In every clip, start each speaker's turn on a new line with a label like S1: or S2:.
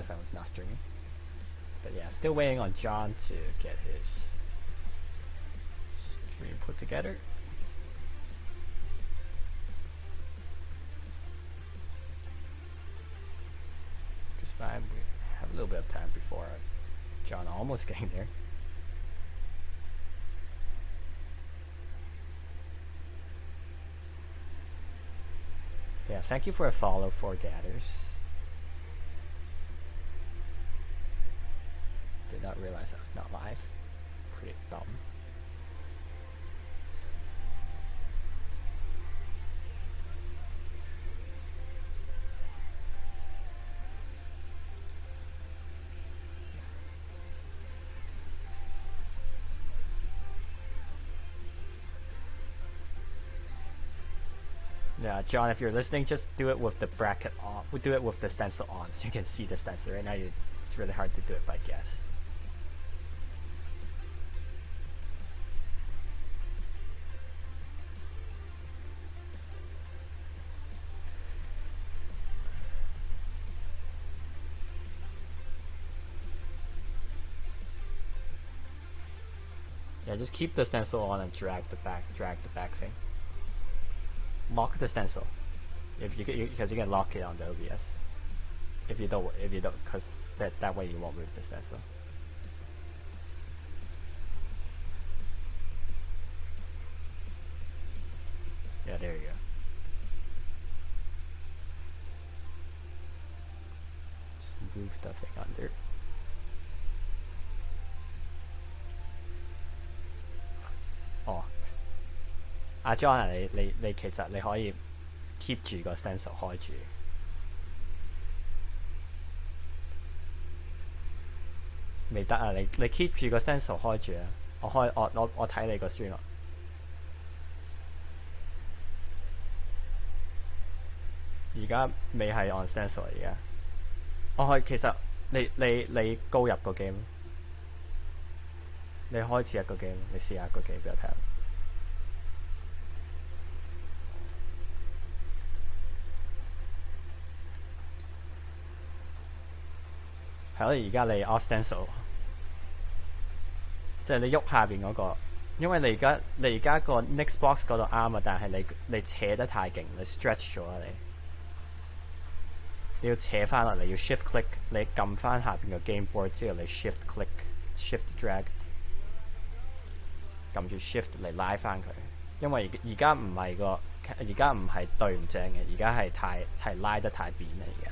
S1: realized I was not streaming. But yeah, still waiting on John to get his stream put together. Just fine. We have a little bit of time before John almost getting there. Yeah, thank you for a follow for Gathers. Did not realize I was not live. Pretty dumb. Yeah, John, if you're listening, just do it with the bracket on. We'll do it with the stencil on, so you can see the stencil. Right now, it's really hard to do it by guess. Yeah, just keep the stencil on and drag the back thing. Lock the stencil, because you can lock it on the OBS. If you don't, because that way you won't lose the stencil. Yeah, there you go. Just move the thing under.哦，阿 John 啊，你其實你可以 keep 住個 stencil 開住，未得啊！你 keep 住個 stencil 開住啊！我睇你個 stream 啊！而家未係 on stencil 而家，其實你高入個 game， 你開始一個 game， 你試下一個 game 俾我睇下。係咯，而家你 off stencil， 即係你喐下邊嗰個，因為你而家個 next box 嗰度啱啊，但係你扯得太勁，你 stretch 咗啊你要扯翻落嚟，要 shift click， 你撳翻下邊個 game board 之後，你 shift click、shift drag， 撳住 shift 嚟拉翻佢，因為而家唔係對唔正嘅，而家係拉得太扁啦而家。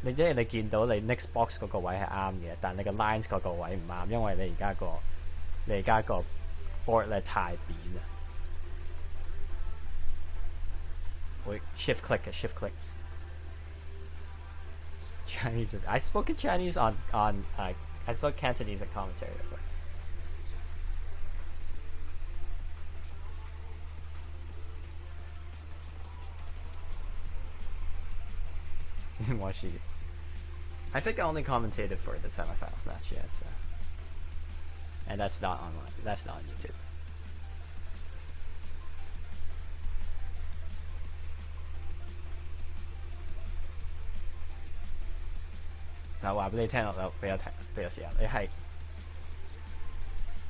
S1: 你即係你見到你 next box 嗰個位係啱嘅，但你個 lines 嗰個位唔啱，因為你而家個 board 咧太扁啦。會 shift click 嘅 shift click。Chinese. I spoke in Chinese on I spoke Cantonese in commentary before. I think I only commentated for the semifinals match yet, so. And that's not online. That's not on YouTube. 嗱，話俾你聽，俾我試下，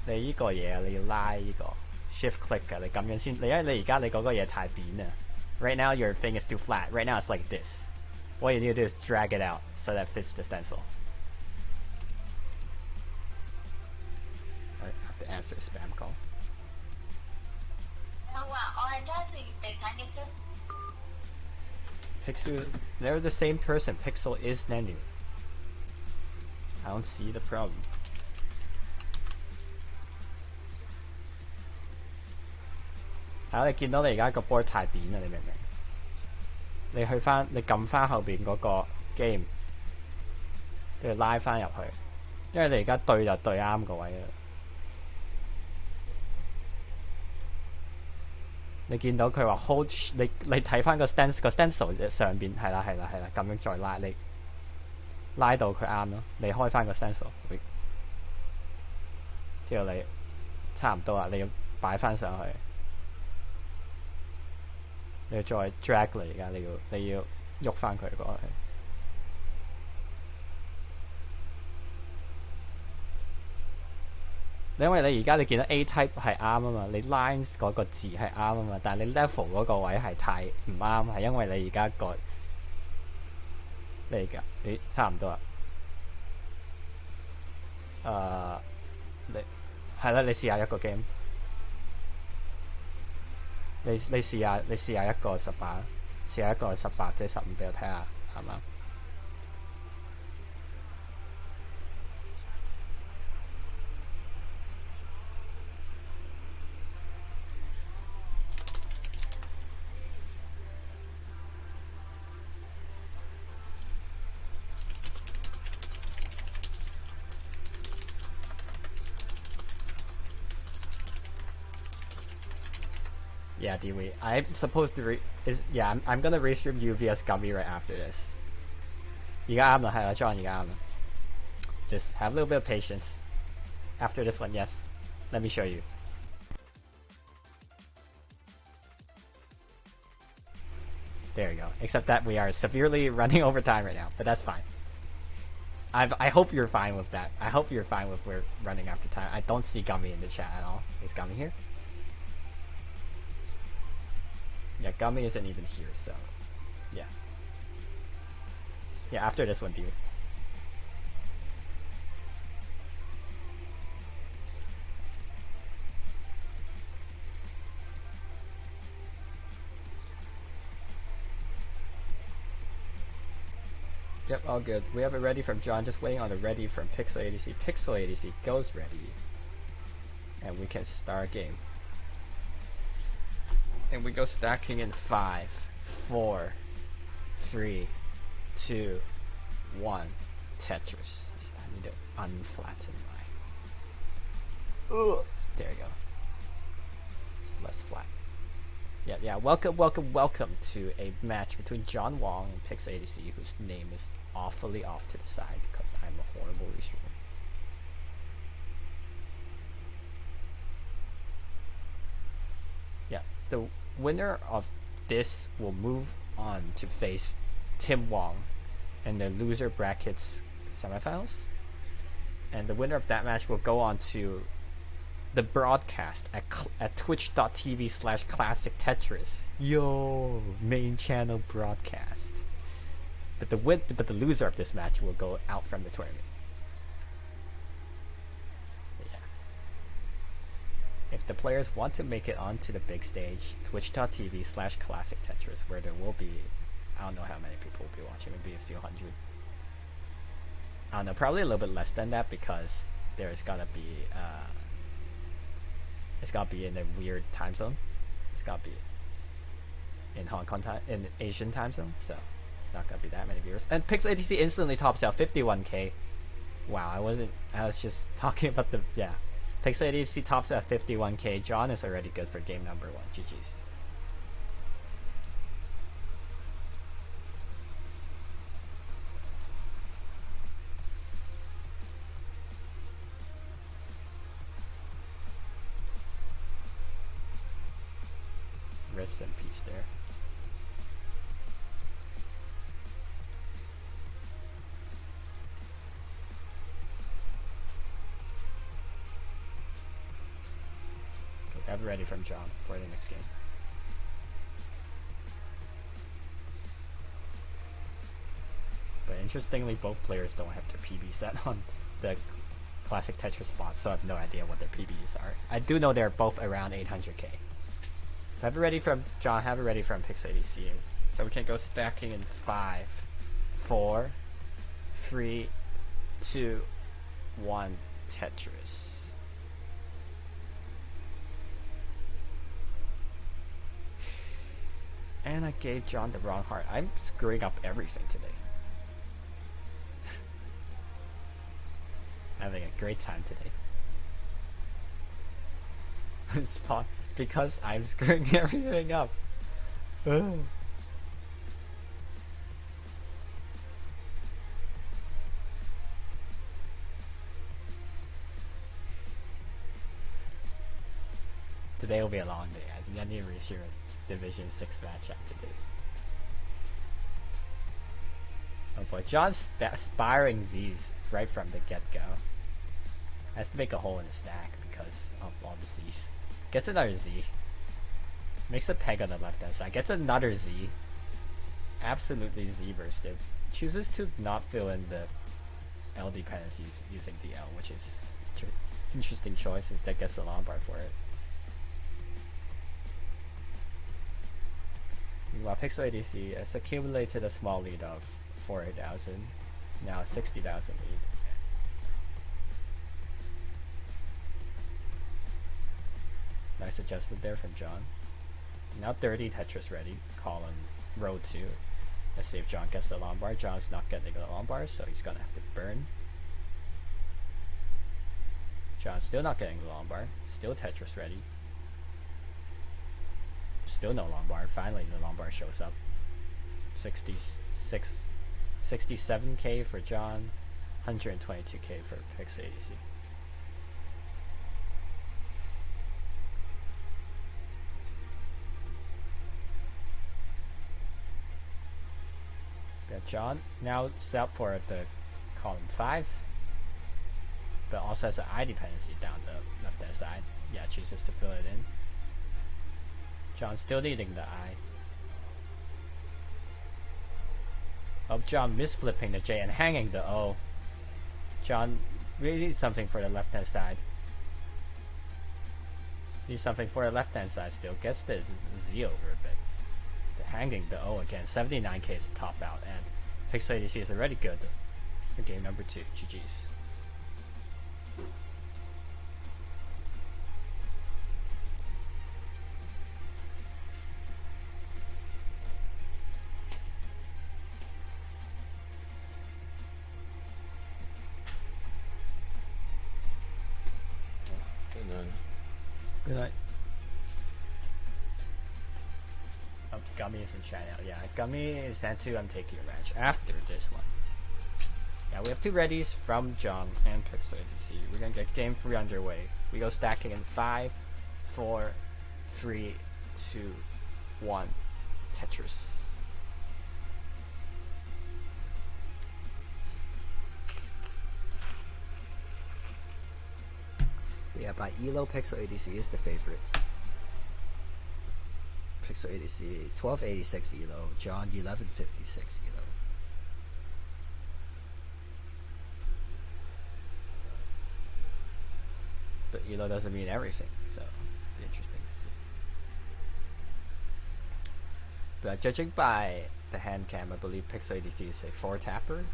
S1: 你依個嘢你要拉依個 shift click 嘅，你咁樣先，因為你而家你嗰個嘢太扁啊。Right now your thing is too flat. Right now it's like this. What you need to do is drag it out so that fits the stencil. I have to answer a spam call. Pixel, they're the same person. Pixel is Nenu. I don't see the problem.你見到你而家個 board 太扁啦，你明唔明？你撳翻後邊嗰個 game， 跟住拉翻入去，因為你而家對就對啱個位啦。你見到佢話 hold， 你睇翻個 stencil 上邊係啦，咁樣再拉你拉到佢啱咯。你開翻個 stencil， 之後你差唔多啦，你要擺翻上去。你要再 drag 嚟，而家你要喐翻佢過去。因為你而家你見到 A type 係啱啊嘛，你 lines 嗰個字係啱啊嘛，但係你 level 嗰個位係太唔啱，係因為你而家個你而家咦差唔多啦。你係啦，你試下一個 game， 你試下一個18，試下一個18即係15俾我睇下係嘛？Yeah, DW. I'm supposed to I'm gonna restream you via Scummy right after this. 而家啱啦，係啦 ，John 而家啱啦。Just have a little bit of patience. After this one, yes. Let me show you. There you go. Except that we are severely running over time right now, but that's fine. I hope you're fine with that. I hope you're fine with we're running after time. I don't see Gummy in the chat at all. Is Gummy here? Yeah, Gummy isn't even here, so yeah. Yeah, after this one, dude. Yep, all good. We have it ready from John, just waiting on the ready from PixelAtc. PixelAtc goes ready. And we can start game. And we go stacking in 5, 4, 3, 2, 1. Tetris. I need to unflatten my. Ugh. There you go. It's less flat. Yeah. Welcome to a match between John Wong and PixelAtc, whose name is awfully off to the side because I'm a horrible restreamer. Yeah, the winner of this will move on to face Tim Wong in the loser brackets semifinals, and the winner of that match will go on to the broadcast at twitch.tv/Classic Tetris. Yo, main channel broadcast. But the loser of this match will go out from the tournament. Yeah. If the players want to make it onto the big stage, twitch.tv/Classic Tetris, where there will be, I don't know how many people will be watching, maybe a few hundred. I don't know, probably a little bit less than that because there's gotta be it's gotta be in a weird time zone. It's gotta be in Hong Kong time, in Asian time zone, so it's not gonna be that many viewers. And PixelAtc instantly tops out 51k. Wow, I was just talking about the PixelAtc tops out 51k. John is already good for game number 1. GG's. Rest in peace there. Okay, have it ready from John for the next game. But interestingly, both players don't have their PB set on the Classic Tetris spots, so I have no idea what their PBs are. I do know they're both around 800k. Have it ready from John, have it ready from PixelAtc. So we can go stacking in 5, 4, 3, 2, 1, Tetris. And I gave John the wrong heart. I'm screwing up everything today. Having a great time today. Because I'm screwing everything up. Ugh. Today will be a long day. I need to reach your Division 6 match after this. Oh boy, John's aspiring Z's right from the get-go. Has to make a hole in the stack because of all the Z's. Gets another Z. Makes a peg on the left-hand side. Gets another Z. Absolutely Z-bursted. Chooses to not fill in the L dependencies using the L, which is interesting choice. Instead gets the long bar for it. Meanwhile, PixelAtc has accumulated a small lead of 40,000. Now 60,000 lead. Nice adjustment there from John. Now 30 Tetris ready. Column row 2. Let's see if John gets the long bar. John's not getting the long bar, so he's gonna have to burn. John's still not getting the long bar. Still Tetris ready. Still no long bar. Finally the long bar shows up. 67k for John. 122k for PixelAtc. John now set up for the column 5, but also has an I dependency down the left hand side. Yeah, chooses to fill it in. John still needing the I. Oh, John misflipping the J and hanging the O. John really needs something for the left hand side. Needs something for the left hand side still. Gets this Z over a bit. Hanging the O again. 79k is the top out, and PixelAtc is already good for game number 2. GG's.
S2: Good night.
S1: Good night. Gummy is in chat now. Yeah, Gummy is sent to take your match after this one. Yeah, we have 2 readies from John and PixelAtc. We're gonna get game 3 underway. We go stacking in 5, 4, 3, 2, 1. Tetris.
S3: Yeah, by ELO, PixelAtc is the favorite. PixelAtc 1286 ELO, John 1156 ELO.
S1: But ELO doesn't mean everything, so it'll be interesting to see. But judging by the hand cam, I believe PixelAtc is a 4-tapper.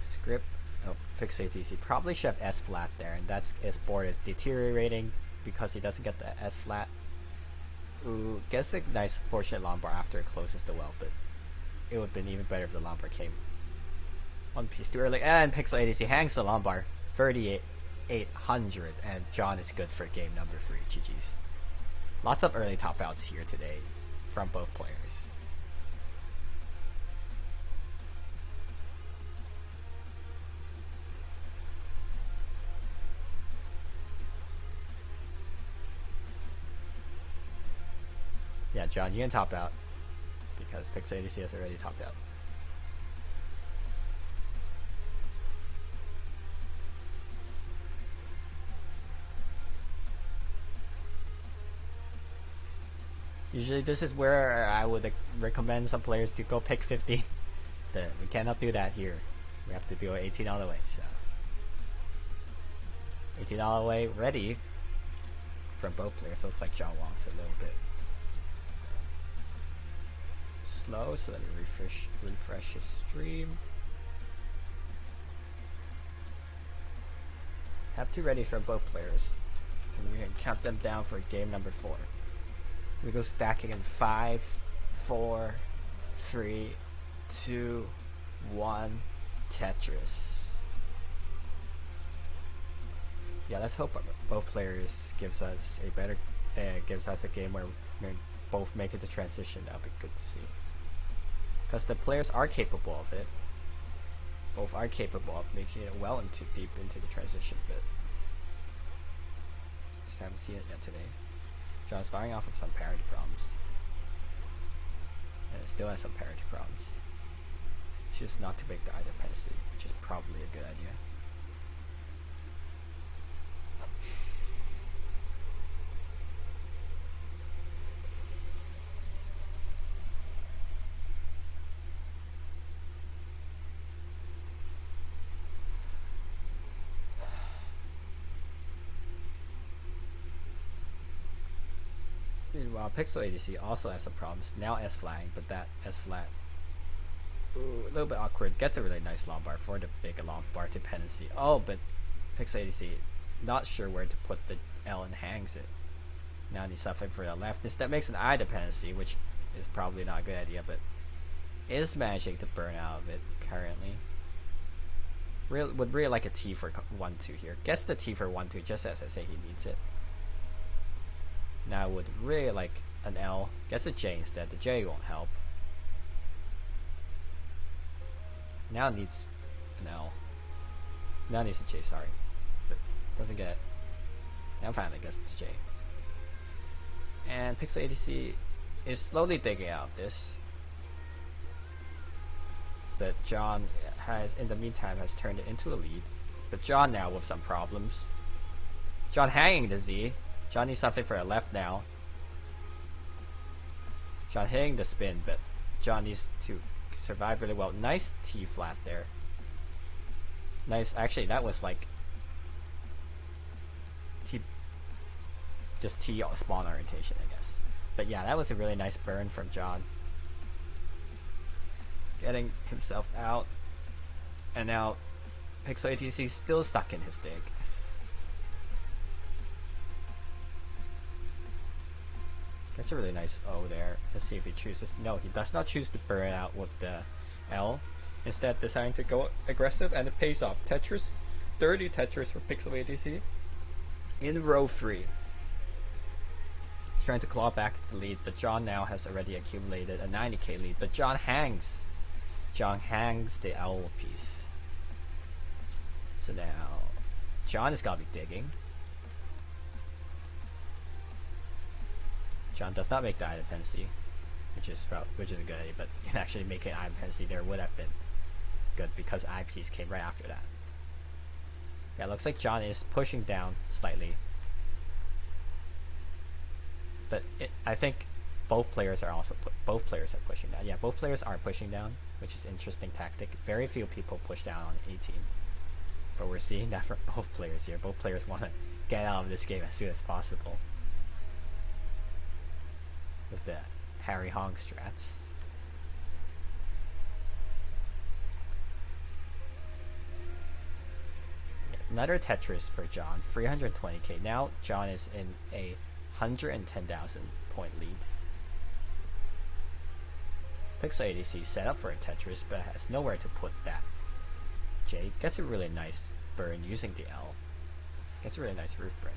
S1: Script. Oh, PixelAtc probably should have S flat there, and that's his board is deteriorating because he doesn't get the S flat. Ooh, gets a nice fortunate long bar after it closes the well, but it would have been even better if the long bar came one piece too early. And PixelAtc hangs the long bar 38,800, and John is good for game number 3. GG's. Lots of early top outs here today from both players. Yeah, John, you can top out because PixelAtc has already topped out. Usually this is where I would recommend some players to go pick 50, but we cannot do that here. We have to do 18 all the way, so 18 all the way ready from both players. Looks like John Wong's a little bit slow, so let me refresh his stream. Have 2 ready from both players, and we can count them down for game number 4. We go stacking in 5, 4, 3, 2, 1. Tetris. Yeah, let's hope both players gives us a better, gives us a game where we both make it the transition. That'll be good to see. Because the players are capable of it. Both are capable of making it well into deep into the transition bit. Just haven't seen it yet today. John starting off with some parity problems. And it still has some parity problems. choose not to make the I dependency, which is probably a good idea. Meanwhile, PixelAtc also has some problems. Now S flagging, but that S flat, a little bit awkward. Gets a really nice long bar for the big long bar dependency. Oh, but PixelAtc not sure where to put the L and hangs it. Now he's suffering for the left. That makes an I dependency, which is probably not a good idea, but is managing to burn out of it currently. Would really like a T for 1-2 here. Gets the T for 1-2 just as I say he needs it. Now I would really like an L. Gets a J instead. The J won't help. Now it needs an L. Now it needs a J, sorry. But doesn't get it. Now finally gets the J. And PixelAtc is slowly digging out of this. But John has, in the meantime, has turned it into a lead. But John now with some problems. John hanging the Z. John needs something for a left now. John hitting the spin, but John needs to survive really well. Nice T flat there. Nice. Actually, that was like T, just T spawn orientation, I guess. But yeah, that was a really nice burn from John. Getting himself out. And now PixelAtc is still stuck in his dig. That's a really nice O there. Let's see if he chooses. No, he does not choose to burn out with the L. Instead, deciding to go aggressive, and it pays off. Tetris, 30 Tetris for PixelAtc in row 3. He's trying to claw back the lead, but John now has already accumulated a 90k lead. But John hangs. John hangs the L piece. So now, John has got to be digging. John does not make the I dependency, which is a good idea, but actually making I dependency there would have been good because I piece came right after that. Yeah, it looks like John is pushing down slightly, but I think both players are pushing down. Yeah, both players are pushing down, which is an interesting tactic. Very few people push down on 18, but we're seeing that from both players here. Both players want to get out of this game as soon as possible. With the Harry Hong strats. Yeah, another Tetris for John, 320k. Now John is in a 110,000 point lead. PixelAtc set up for a Tetris, but has nowhere to put that. J gets a really nice burn using the L. Gets a really nice roof break.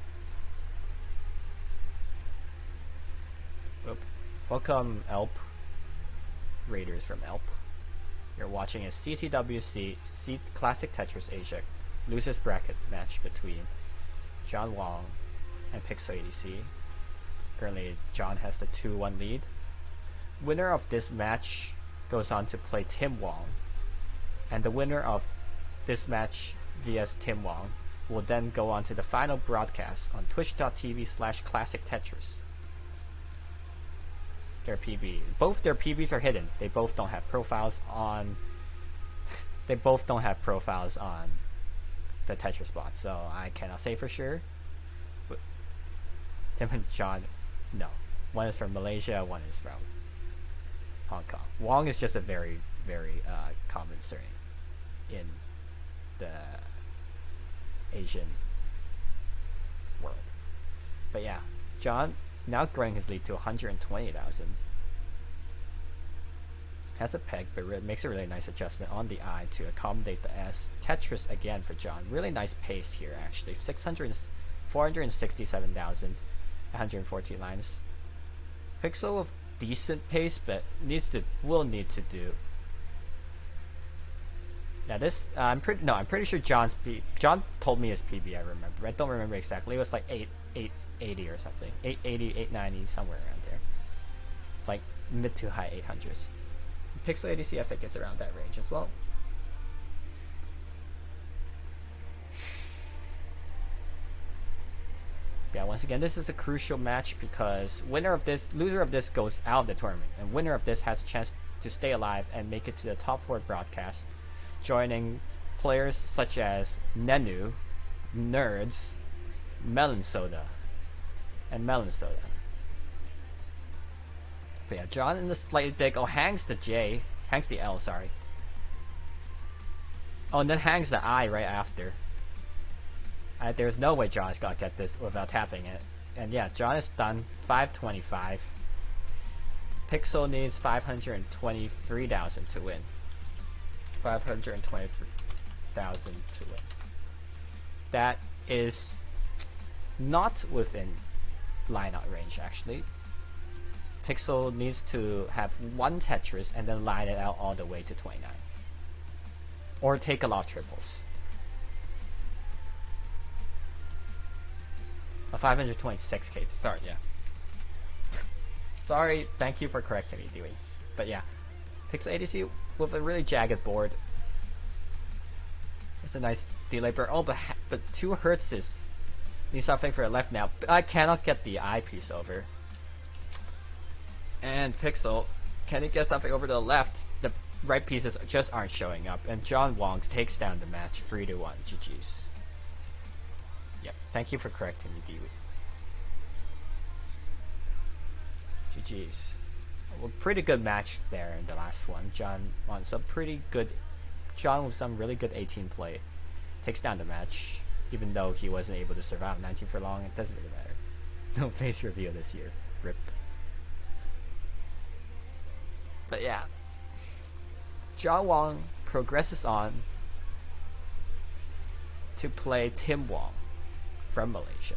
S1: Oop. Welcome, Elp. Raiders from Elp. You're watching a CTWC Classic Tetris Asia losers bracket match between John Wong and PixelAtc. Currently, John has the 2-1 lead. Winner of this match goes on to play Tim Wong, and the winner of this match vs Tim Wong will then go on to the final broadcast on twitch.tv/Classic Tetris. Their PB. Both their PBs are hidden. They both don't have profiles on. They both don't have profiles on the Tetris bot, so I cannot say for sure. But Tim and John, no. One is from Malaysia. One is from Hong Kong. Wong is just a very, very common surname in the Asian world. But yeah, John now growing his lead to 120,000. Has a peg, but makes a really nice adjustment on the I to accommodate the S. Tetris again for John. Really nice pace here, actually. 467,000, 114 lines. Pixel of decent pace, but will need to do. Now this, I'm pretty sure John told me his PB. I remember. I don't remember exactly. It was like 880 or something. 880, 890, somewhere around there. It's like mid to high 800s. PixelAtc I think is around that range as well. Yeah, once again, this is a crucial match because loser of this goes out of the tournament, and winner of this has a chance to stay alive and make it to the top 4 broadcast, joining players such as Nenu, Nerds, Melon Soda. But yeah, John in the slightly big. Oh, hangs the L, sorry. Oh, and then hangs the I right after. There's no way John's gonna get this without tapping it. And yeah, John is done. 525. Pixel needs 523,000 to win. 523,000 to win. That is not within lineout range, actually. Pixel needs to have one Tetris and then line it out all the way to 29. Or take a lot of triples. 526k. Sorry, yeah. Sorry, thank you for correcting me, Dewey. But yeah, PixelAtc with a really jagged board. It's a nice delay burn. Oh, but 2 Hertz's need something for the left now. But I cannot get the eyepiece over. And Pixel, can he get something over to the left? The right pieces just aren't showing up. And John Wong takes down the match 3-1. GG's. Yep, thank you for correcting me, Dewey. GG's. Well, pretty good match there in the last one. John with some really good 18 play takes down the match, even though he wasn't able to survive 19 for long. It doesn't really matter. No face reveal this year. RIP. But yeah, John Wong progresses on to play Tim Wong from Malaysia.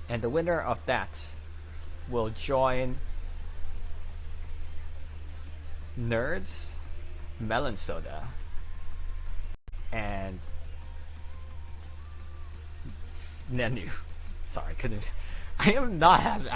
S1: And the winner of that will join Nerds, Melon Soda, and Nenu. Sorry, couldn't. I am not having.